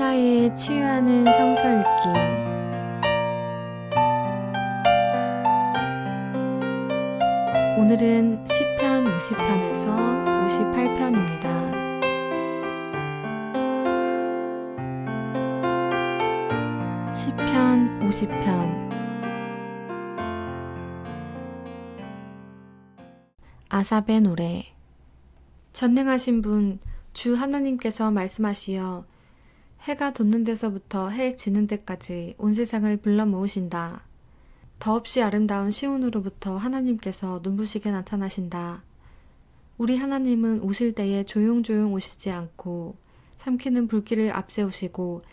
셀라의 치유하는 성서 읽기. 오늘은 시편 50편에서 58편입니다. 시편 50편. 아삽의 노래. 전능하신 분 주 하나님께서 말씀하시어 해가 돋는 데서부터 해 지는 데까지 온 세상을 불러 모으신다. 더없이 아름다운 시온으로부터 하나님께서 눈부시게 나타나신다. 우리 하나님은 오실 때에 조용조용 오시지 않고 삼키는 불길을 앞세우시고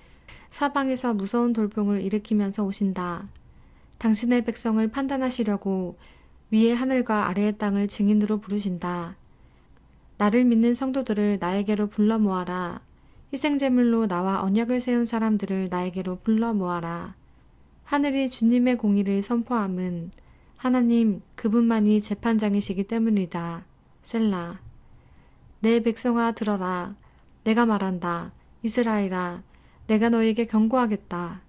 사방에서 무서운 돌풍을 일으키면서 오신다. 당신의 백성을 판단하시려고 위의 하늘과 아래의 땅을 증인으로 부르신다. 나를 믿는 성도들을 나에게로 불러 모아라. 희생제물로 나와 언약을 세운 사람들을 나에게로 불러 모아라. 하늘이 주님의 공의를 선포함은 하나님 그분만이 재판장이시기 때문이다. 셀라. 내 백성아 들어라. 내가 말한다. 이스라엘아, 내가 너에게 경고하겠다.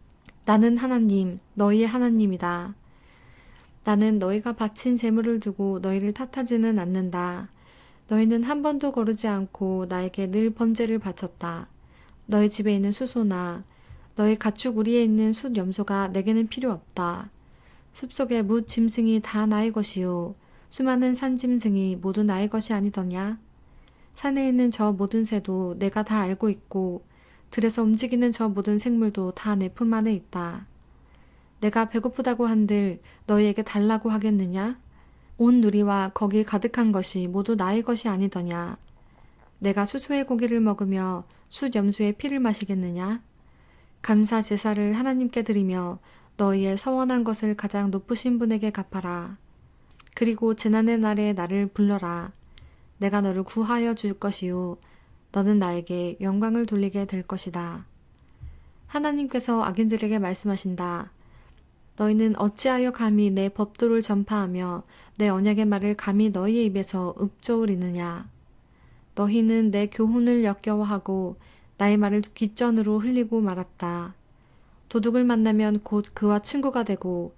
나는 하나님, 너희의 하나님이다. 나는 너희가 바친 제물을 두고 너희를 탓하지는 않는다. 너희는 한 번도 거르지 않고 나에게 늘 번제를 바쳤다. 너희 집에 있는 수소나 너희 가축 우리에 있는 숫 염소가 내게는 필요 없다. 숲속의 뭇 짐승이 다 나의 것이요 수많은 산 짐승이 모두 나의 것이 아니더냐? 산에 있는 저 모든 새도 내가 다 알고 있고 들에서 움직이는 저 모든 생물도 다 내 품 안에 있다. 내가 배고프다고 한들 너희에게 달라고 하겠느냐? 온 누리와 거기 가득한 것이 모두 나의 것이 아니더냐? 내가 수소의 고기를 먹으며 숫 염소의 피를 마시겠느냐? 감사 제사를 하나님께 드리며 너희의 서원한 것을 가장 높으신 분에게 갚아라. 그리고 재난의 날에 나를 불러라. 내가 너를 구하여 줄 것이요 너는 나에게 영광을 돌리게 될 것이다. 하나님께서 악인들에게 말씀하신다. 너희는 어찌하여 감히 내 법도를 전파하며 내 언약의 말을 감히 너희의 입에서 읊조으리느냐. 너희는 내 교훈을 역겨워하고 나의 말을 귓전으로 흘리고 말았다. 도둑을 만나면 곧 그와 친구가 되고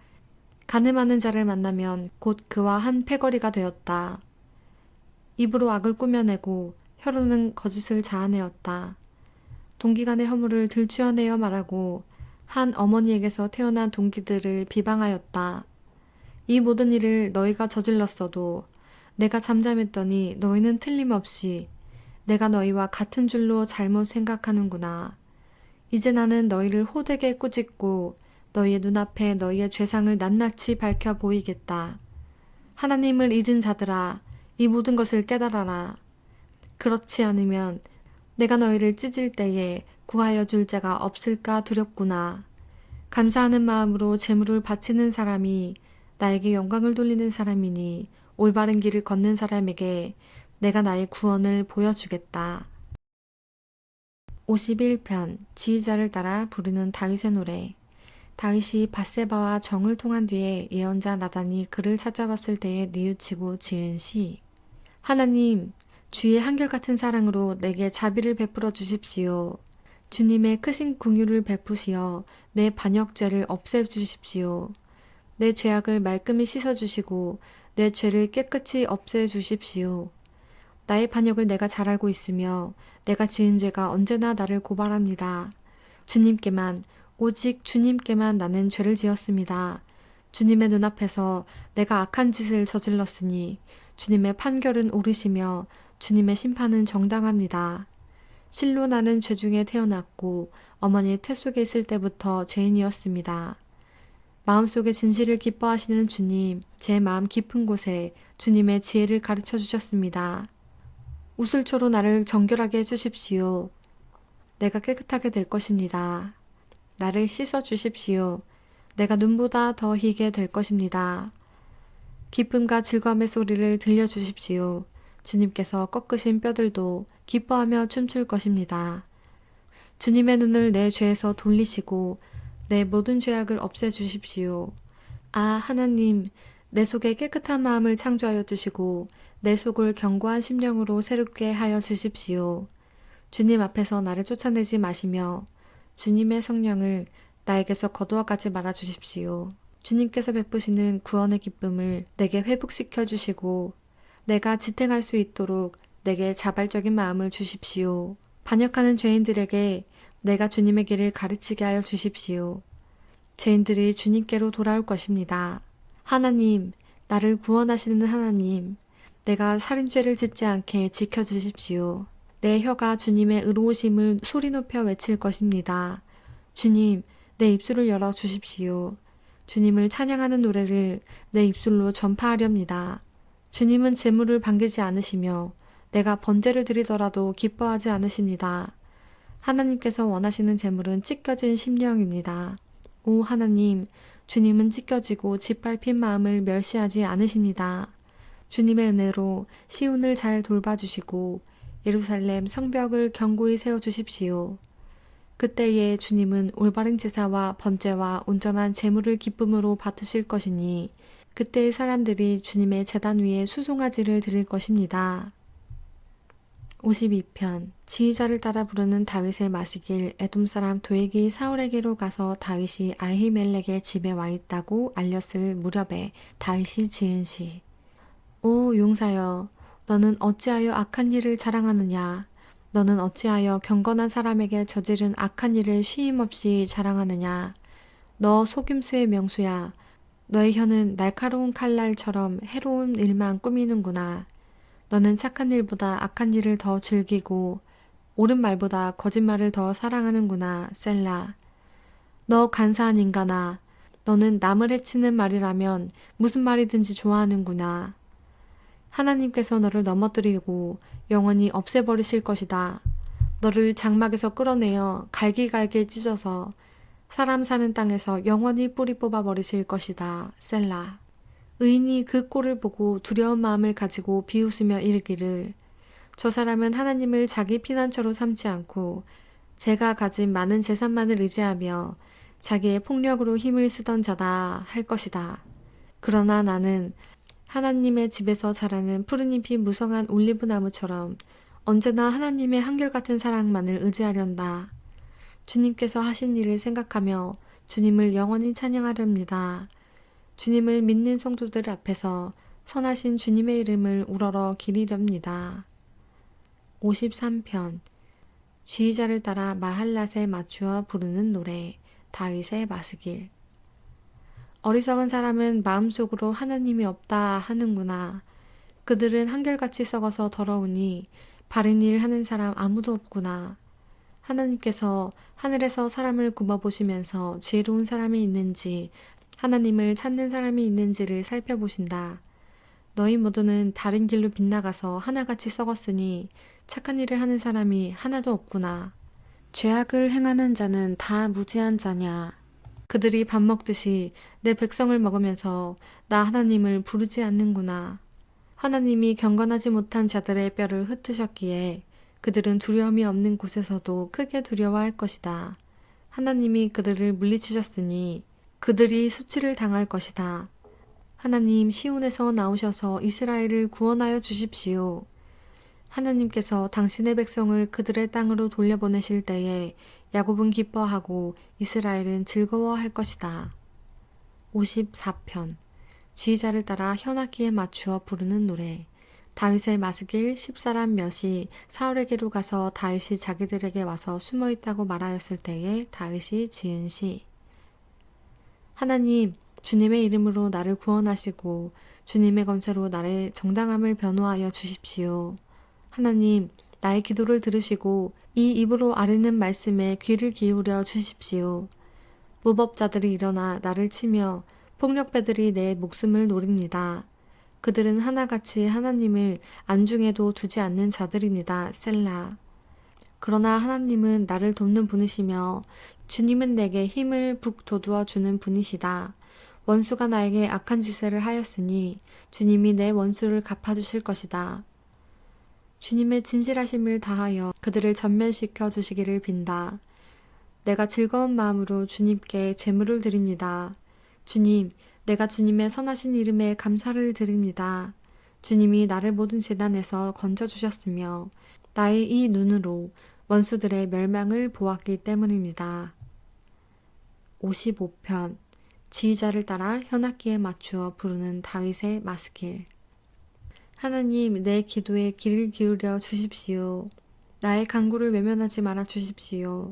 가늠하는 자를 만나면 곧 그와 한 패거리가 되었다. 입으로 악을 꾸며내고 혀로는 거짓을 자아내었다. 동기간의 허물을 들추어내어 말하고 한 어머니에게서 태어난 동기들을 비방하였다. 이 모든 일을 너희가 저질렀어도 내가 잠잠했더니 너희는 틀림없이 내가 너희와 같은 줄로 잘못 생각하는구나. 이제 나는 너희를 호되게 꾸짖고 너희의 눈앞에 너희의 죄상을 낱낱이 밝혀 보이겠다. 하나님을 잊은 자들아, 이 모든 것을 깨달아라. 그렇지 않으면 내가 너희를 찢을 때에 구하여 줄 자가 없을까 두렵구나. 감사하는 마음으로 제물을 바치는 사람이 나에게 영광을 돌리는 사람이니 올바른 길을 걷는 사람에게 내가 나의 구원을 보여주겠다. 51편 지휘자를 따라 부르는 다윗의 노래. 다윗이 밧세바와 정을 통한 뒤에 예언자 나단이 그를 찾아왔을 때에 뉘우치고 지은 시. 하나님, 주의 한결같은 사랑으로 내게 자비를 베풀어 주십시오. 주님의 크신 긍휼을 베푸시어 내 반역죄를 없애주십시오. 내 죄악을 말끔히 씻어주시고 내 죄를 깨끗이 없애주십시오. 나의 반역을 내가 잘 알고 있으며 내가 지은 죄가 언제나 나를 고발합니다. 주님께만, 오직 주님께만 나는 죄를 지었습니다. 주님의 눈앞에서 내가 악한 짓을 저질렀으니 주님의 판결은 옳으시며 주님의 심판은 정당합니다. 실로 나는 죄 중에 태어났고 어머니의 태 속에 있을 때부터 죄인이었습니다. 마음속에 진실을 기뻐하시는 주님, 제 마음 깊은 곳에 주님의 지혜를 가르쳐 주셨습니다. 우슬초로 나를 정결하게 해주십시오. 내가 깨끗하게 될 것입니다. 나를 씻어 주십시오. 내가 눈보다 더 희게 될 것입니다. 기쁨과 즐거움의 소리를 들려주십시오. 주님께서 꺾으신 뼈들도 기뻐하며 춤출 것입니다. 주님의 눈을 내 죄에서 돌리시고 내 모든 죄악을 없애주십시오. 아, 하나님, 내 속에 깨끗한 마음을 창조하여 주시고 내 속을 견고한 심령으로 새롭게 하여 주십시오. 주님 앞에서 나를 쫓아내지 마시며 주님의 성령을 나에게서 거두어가지 말아 주십시오. 주님께서 베푸시는 구원의 기쁨을 내게 회복시켜 주시고 내가 지탱할 수 있도록 내게 자발적인 마음을 주십시오. 반역하는 죄인들에게 내가 주님의 길을 가르치게 하여 주십시오. 죄인들이 주님께로 돌아올 것입니다. 하나님, 나를 구원하시는 하나님, 내가 살인죄를 짓지 않게 지켜주십시오. 내 혀가 주님의 의로우심을 소리 높여 외칠 것입니다. 주님, 내 입술을 열어 주십시오. 주님을 찬양하는 노래를 내 입술로 전파하렵니다. 주님은 재물을 반기지 않으시며 내가 번제를 드리더라도 기뻐하지 않으십니다. 하나님께서 원하시는 재물은 찢겨진 심령입니다. 오 하나님, 주님은 찢겨지고 짓밟힌 마음을 멸시하지 않으십니다. 주님의 은혜로 시온을 잘 돌봐주시고 예루살렘 성벽을 견고히 세워주십시오. 그때에 주님은 올바른 제사와 번제와 온전한 제물을 기쁨으로 받으실 것이니 그때의 사람들이 주님의 제단 위에 수송아지를 드릴 것입니다. 52편 지휘자를 따라 부르는 다윗의 마시길. 에돔 사람 도액이 사울에게로 가서 다윗이 아히멜렉의 집에 와 있다고 알렸을 무렵에 다윗이 지은 시. 오 용사여, 너는 어찌하여 악한 일을 자랑하느냐? 너는 어찌하여 경건한 사람에게 저지른 악한 일을 쉼없이 자랑하느냐? 너 속임수의 명수야. 너의 혀는 날카로운 칼날처럼 해로운 일만 꾸미는구나. 너는 착한 일보다 악한 일을 더 즐기고 옳은 말보다 거짓말을 더 사랑하는구나. 셀라. 너 간사한 인간아. 너는 남을 해치는 말이라면 무슨 말이든지 좋아하는구나. 하나님께서 너를 넘어뜨리고 영원히 없애버리실 것이다. 너를 장막에서 끌어내어 갈기갈기 찢어서 사람 사는 땅에서 영원히 뿌리 뽑아버리실 것이다. 셀라. 의인이 그 꼴을 보고 두려운 마음을 가지고 비웃으며 이르기를 저 사람은 하나님을 자기 피난처로 삼지 않고 제가 가진 많은 재산만을 의지하며 자기의 폭력으로 힘을 쓰던 자다 할 것이다. 그러나 나는 하나님의 집에서 자라는 푸른 잎이 무성한 올리브 나무처럼 언제나 하나님의 한결같은 사랑만을 의지하련다. 주님께서 하신 일을 생각하며 주님을 영원히 찬양하렵니다. 주님을 믿는 성도들 앞에서 선하신 주님의 이름을 우러러 기리렵니다. 53편 지휘자를 따라 마할랏에 맞추어 부르는 노래. 다윗의 마스길. 어리석은 사람은 마음속으로 하나님이 없다 하는구나. 그들은 한결같이 썩어서 더러우니 바른 일 하는 사람 아무도 없구나. 하나님께서 하늘에서 사람을 굽어보시면서 지혜로운 사람이 있는지 하나님을 찾는 사람이 있는지를 살펴보신다. 너희 모두는 다른 길로 빗나가서 하나같이 썩었으니 착한 일을 하는 사람이 하나도 없구나. 죄악을 행하는 자는 다 무지한 자냐. 그들이 밥 먹듯이 내 백성을 먹으면서 나 하나님을 부르지 않는구나. 하나님이 경건하지 못한 자들의 뼈를 흩으셨기에 그들은 두려움이 없는 곳에서도 크게 두려워할 것이다. 하나님이 그들을 물리치셨으니 그들이 수치를 당할 것이다. 하나님 시온에서 나오셔서 이스라엘을 구원하여 주십시오. 하나님께서 당신의 백성을 그들의 땅으로 돌려보내실 때에 야곱은 기뻐하고 이스라엘은 즐거워할 것이다. 54편 지휘자를 따라 현악기에 맞추어 부르는 노래. 다윗의 마스길 10사람 몇이 사울에게로 가서 다윗이 자기들에게 와서 숨어있다고 말하였을 때에 다윗이 지은 시. 하나님, 주님의 이름으로 나를 구원하시고 주님의 권세로 나의 정당함을 변호하여 주십시오. 하나님, 나의 기도를 들으시고 이 입으로 아뢰는 말씀에 귀를 기울여 주십시오. 무법자들이 일어나 나를 치며 폭력배들이 내 목숨을 노립니다. 그들은 하나같이 하나님을 안중에도 두지 않는 자들입니다. 셀라. 그러나 하나님은 나를 돕는 분이시며 주님은 내게 힘을 북돋워 주는 분이시다. 원수가 나에게 악한 짓을 하였으니 주님이 내 원수를 갚아주실 것이다. 주님의 진실하심을 다하여 그들을 전면시켜 주시기를 빈다. 내가 즐거운 마음으로 주님께 제물을 드립니다. 주님, 내가 주님의 선하신 이름에 감사를 드립니다. 주님이 나를 모든 재난에서 건져주셨으며 나의 이 눈으로 원수들의 멸망을 보았기 때문입니다. 55편 지휘자를 따라 현악기에 맞추어 부르는 다윗의 마스길. 하나님, 내 기도에 귀를 기울여 주십시오. 나의 간구를 외면하지 말아 주십시오.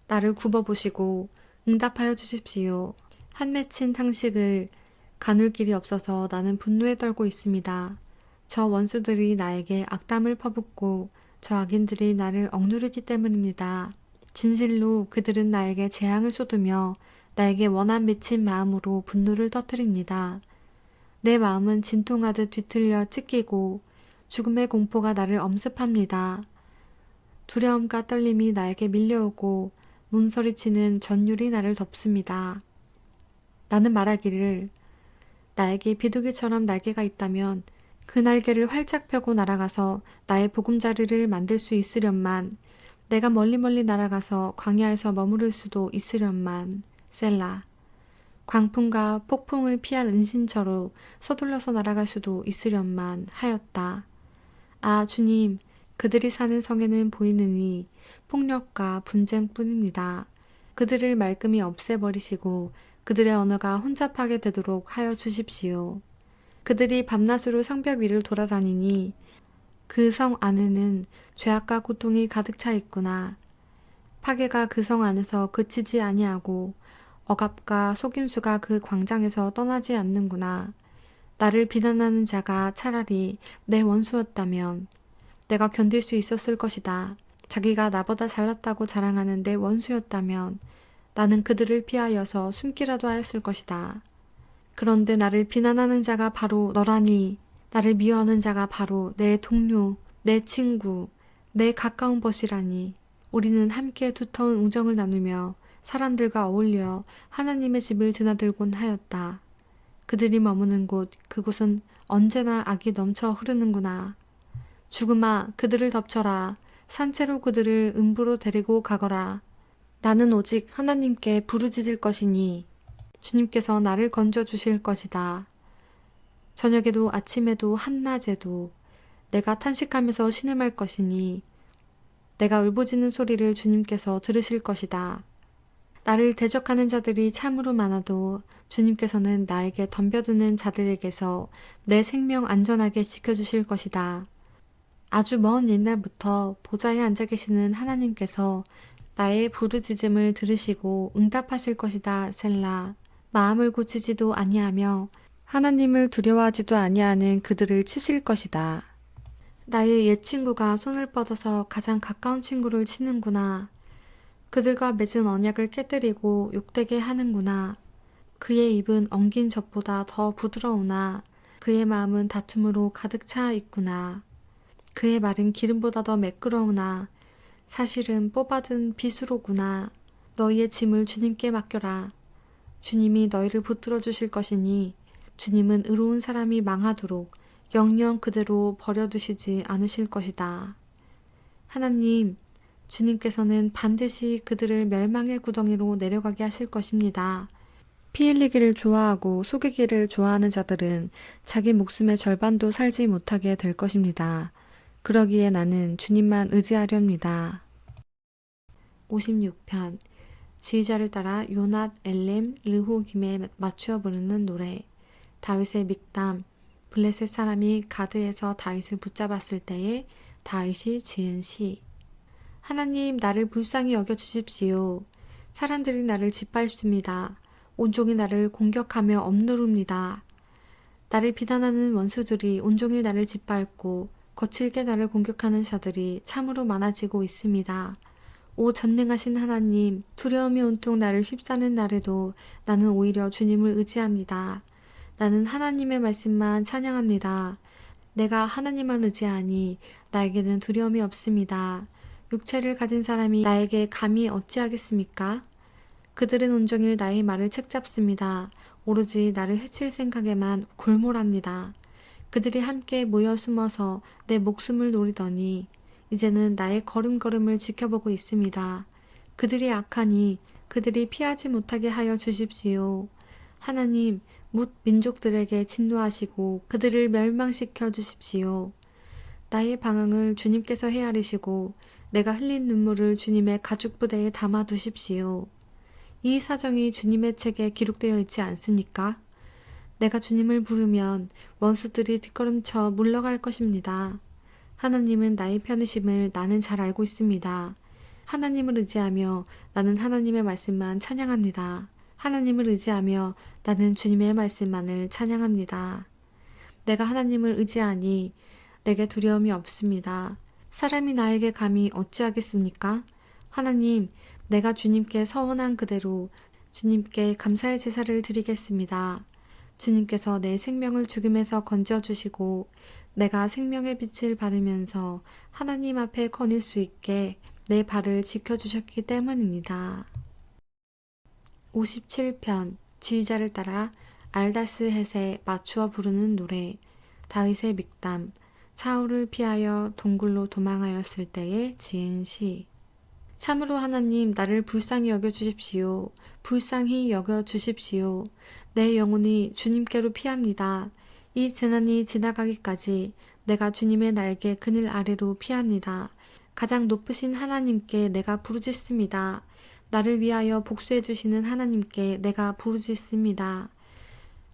나를 굽어보시고 응답하여 주십시오. 한 맺힌 탕식을 가눌 길이 없어서 나는 분노에 떨고 있습니다. 저 원수들이 나에게 악담을 퍼붓고 저 악인들이 나를 억누르기 때문입니다. 진실로 그들은 나에게 재앙을 쏟으며 나에게 원한 맺힌 마음으로 분노를 터뜨립니다. 내 마음은 진통하듯 뒤틀려 찢기고 죽음의 공포가 나를 엄습합니다. 두려움과 떨림이 나에게 밀려오고 몸서리치는 전율이 나를 덮습니다. 나는 말하기를 나에게 비둘기처럼 날개가 있다면 그 날개를 활짝 펴고 날아가서 나의 보금자리를 만들 수 있으련만 내가 멀리 날아가서 광야에서 머무를 수도 있으련만 셀라. 광풍과 폭풍을 피할 은신처로 서둘러서 날아갈 수도 있으련만 하였다. 아 주님, 그들이 사는 성에는 보이느니 폭력과 분쟁뿐입니다. 그들을 말끔히 없애버리시고 그들의 언어가 혼잡하게 되도록 하여 주십시오. 그들이 밤낮으로 성벽 위를 돌아다니니 그 성 안에는 죄악과 고통이 가득 차 있구나. 파괴가 그 성 안에서 그치지 아니하고 억압과 속임수가 그 광장에서 떠나지 않는구나. 나를 비난하는 자가 차라리 내 원수였다면 내가 견딜 수 있었을 것이다. 자기가 나보다 잘났다고 자랑하는 내 원수였다면 나는 그들을 피하여서 숨기라도 하였을 것이다. 그런데 나를 비난하는 자가 바로 너라니. 나를 미워하는 자가 바로 내 동료, 내 친구, 내 가까운 벗이라니. 우리는 함께 두터운 우정을 나누며 사람들과 어울려 하나님의 집을 드나들곤 하였다. 그들이 머무는 곳, 그곳은 언제나 악이 넘쳐 흐르는구나. 죽음아, 그들을 덮쳐라. 산채로 그들을 음부로 데리고 가거라. 나는 오직 하나님께 부르짖을 것이니 주님께서 나를 건져 주실 것이다. 저녁에도 아침에도 한낮에도 내가 탄식하면서 신음할 것이니 내가 울부짖는 소리를 주님께서 들으실 것이다. 나를 대적하는 자들이 참으로 많아도 주님께서는 나에게 덤벼드는 자들에게서 내 생명 안전하게 지켜주실 것이다. 아주 먼 옛날부터 보좌에 앉아 계시는 하나님께서 나의 부르짖음을 들으시고 응답하실 것이다. 셀라. 마음을 고치지도 아니하며 하나님을 두려워하지도 아니하는 그들을 치실 것이다. 나의 옛 친구가 손을 뻗어서 가장 가까운 친구를 치는구나. 그들과 맺은 언약을 깨뜨리고 욕되게 하는구나. 그의 입은 엉긴 젖보다 더 부드러우나 그의 마음은 다툼으로 가득 차 있구나. 그의 말은 기름보다 더 매끄러우나 사실은 뽑아든 비수로구나. 너희의 짐을 주님께 맡겨라. 주님이 너희를 붙들어 주실 것이니 주님은 의로운 사람이 망하도록 영영 그대로 버려두시지 않으실 것이다. 하나님, 주님께서는 반드시 그들을 멸망의 구덩이로 내려가게 하실 것입니다. 피 흘리기를 좋아하고 속이기를 좋아하는 자들은 자기 목숨의 절반도 살지 못하게 될 것입니다. 그러기에 나는 주님만 의지하렵니다. 56편 지휘자를 따라 요낫, 엘렘, 르호김에 맞추어 부르는 노래. 다윗의 믹담. 블레셋 사람이 가드에서 다윗을 붙잡았을 때에 다윗이 지은 시. 하나님, 나를 불쌍히 여겨 주십시오. 사람들이 나를 짓밟습니다. 온종일 나를 공격하며 억누릅니다. 나를 비난하는 원수들이 온종일 나를 짓밟고 거칠게 나를 공격하는 자들이 참으로 많아지고 있습니다. 오 전능하신 하나님, 두려움이 온통 나를 휩싸는 날에도 나는 오히려 주님을 의지합니다. 나는 하나님의 말씀만 찬양합니다. 내가 하나님만 의지하니 나에게는 두려움이 없습니다. 육체를 가진 사람이 나에게 감히 어찌하겠습니까? 그들은 온종일 나의 말을 책잡습니다. 오로지 나를 해칠 생각에만 골몰합니다. 그들이 함께 모여 숨어서 내 목숨을 노리더니 이제는 나의 걸음걸음을 지켜보고 있습니다. 그들이 악하니 그들이 피하지 못하게 하여 주십시오. 하나님, 뭇 민족들에게 진노하시고 그들을 멸망시켜 주십시오. 나의 방황을 주님께서 헤아리시고 내가 흘린 눈물을 주님의 가죽부대에 담아 두십시오. 이 사정이 주님의 책에 기록되어 있지 않습니까? 내가 주님을 부르면 원수들이 뒷걸음쳐 물러갈 것입니다. 하나님은 나의 편이심을 나는 잘 알고 있습니다. 하나님을 의지하며 나는 하나님의 말씀만 찬양합니다. 하나님을 의지하며 나는 주님의 말씀만을 찬양합니다. 내가 하나님을 의지하니 내게 두려움이 없습니다. 사람이 나에게 감히 어찌하겠습니까? 하나님, 내가 주님께 서원한 그대로 주님께 감사의 제사를 드리겠습니다. 주님께서 내 생명을 죽음에서 건져주시고 내가 생명의 빛을 받으면서 하나님 앞에 거닐 수 있게 내 발을 지켜주셨기 때문입니다. 57편 지휘자를 따라 알다스 헷에 맞추어 부르는 노래. 다윗의 믹담. 사울을 피하여 동굴로 도망하였을 때에 지은 시. 참으로 하나님, 나를 불쌍히 여겨 주십시오. 불쌍히 여겨 주십시오. 내 영혼이 주님께로 피합니다. 이 재난이 지나가기까지 내가 주님의 날개 그늘 아래로 피합니다. 가장 높으신 하나님께 내가 부르짖습니다. 나를 위하여 복수해 주시는 하나님께 내가 부르짖습니다.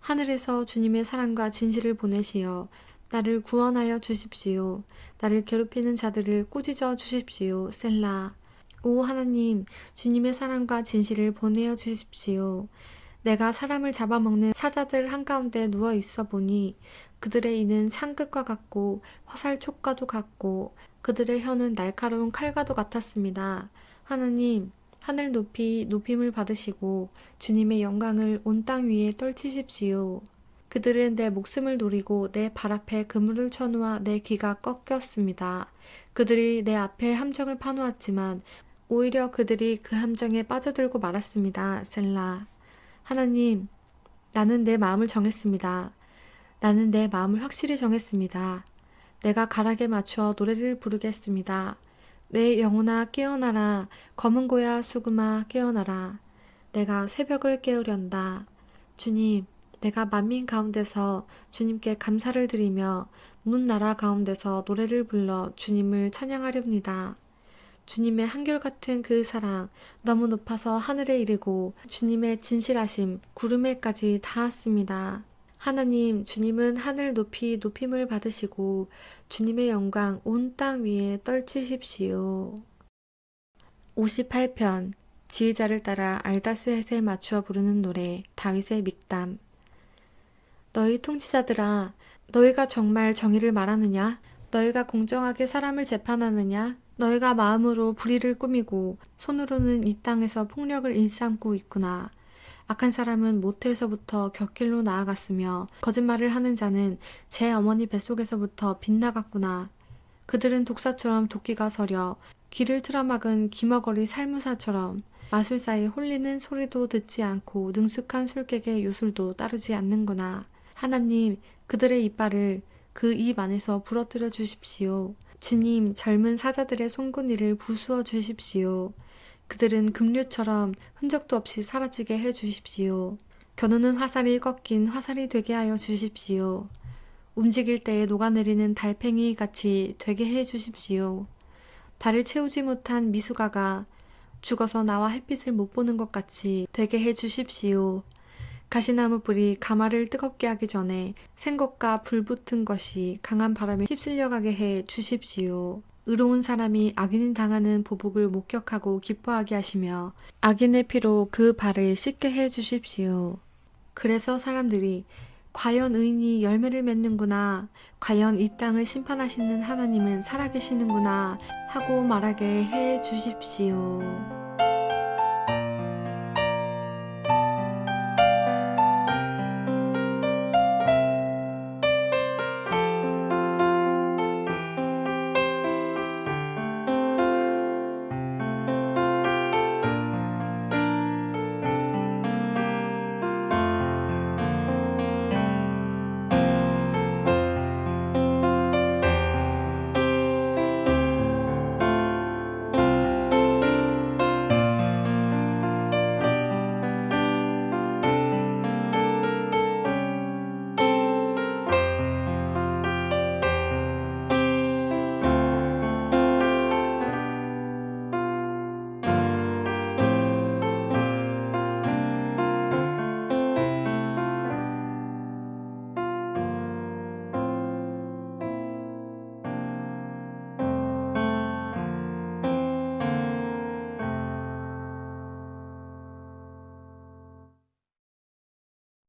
하늘에서 주님의 사랑과 진실을 보내시어 나를 구원하여 주십시오. 나를 괴롭히는 자들을 꾸짖어 주십시오. 셀라. 오 하나님, 주님의 사랑과 진실을 보내어 주십시오. 내가 사람을 잡아먹는 사자들 한가운데 누워 있어 보니 그들의 이는 창끝과 같고 화살 촉과도 같고 그들의 혀는 날카로운 칼과도 같았습니다. 하나님, 하늘 높이 높임을 받으시고 주님의 영광을 온 땅 위에 떨치십시오. 그들은 내 목숨을 노리고 내 발 앞에 그물을 쳐놓아 내 귀가 꺾였습니다. 그들이 내 앞에 함정을 파놓았지만 오히려 그들이 그 함정에 빠져들고 말았습니다. 셀라. 하나님, 나는 내 마음을 정했습니다. 나는 내 마음을 확실히 정했습니다. 내가 가락에 맞추어 노래를 부르겠습니다. 내 영혼아 깨어나라. 검은 고야 수금아 깨어나라. 내가 새벽을 깨우련다. 주님, 내가 만민 가운데서 주님께 감사를 드리며 문 나라 가운데서 노래를 불러 주님을 찬양하렵니다. 주님의 한결같은 그 사랑 너무 높아서 하늘에 이르고 주님의 진실하심 구름에까지 닿았습니다. 하나님, 주님은 하늘 높이 높임을 받으시고 주님의 영광 온 땅 위에 떨치십시오. 58편 지휘자를 따라 알다스 헷에 맞추어 부르는 노래. 다윗의 믹담. 너희 통치자들아, 너희가 정말 정의를 말하느냐? 너희가 공정하게 사람을 재판하느냐? 너희가 마음으로 불의를 꾸미고 손으로는 이 땅에서 폭력을 일삼고 있구나. 악한 사람은 모태에서부터 곁길로 나아갔으며 거짓말을 하는 자는 제 어머니 뱃속에서부터 빗나갔구나. 그들은 독사처럼 도끼가 서려 귀를 틀어막은 기머거리 살무사처럼 마술사의 홀리는 소리도 듣지 않고 능숙한 술객의 유술도 따르지 않는구나. 하나님, 그들의 이빨을 그 입 안에서 부러뜨려 주십시오. 주님, 젊은 사자들의 송곳니를 부수어 주십시오. 그들은 급류처럼 흔적도 없이 사라지게 해 주십시오. 겨누는 화살이 꺾인 화살이 되게 하여 주십시오. 움직일 때에 녹아내리는 달팽이 같이 되게 해 주십시오. 달을 채우지 못한 미숙아가 죽어서 나와 햇빛을 못 보는 것 같이 되게 해 주십시오. 가시나무 불이 가마를 뜨겁게 하기 전에 생것과 불붙은 것이 강한 바람에 휩쓸려 가게 해 주십시오. 의로운 사람이 악인이 당하는 보복을 목격하고 기뻐하게 하시며 악인의 피로 그 발을 씻게 해 주십시오. 그래서 사람들이 과연 의인이 열매를 맺는구나, 과연 이 땅을 심판하시는 하나님은 살아계시는구나 하고 말하게 해 주십시오.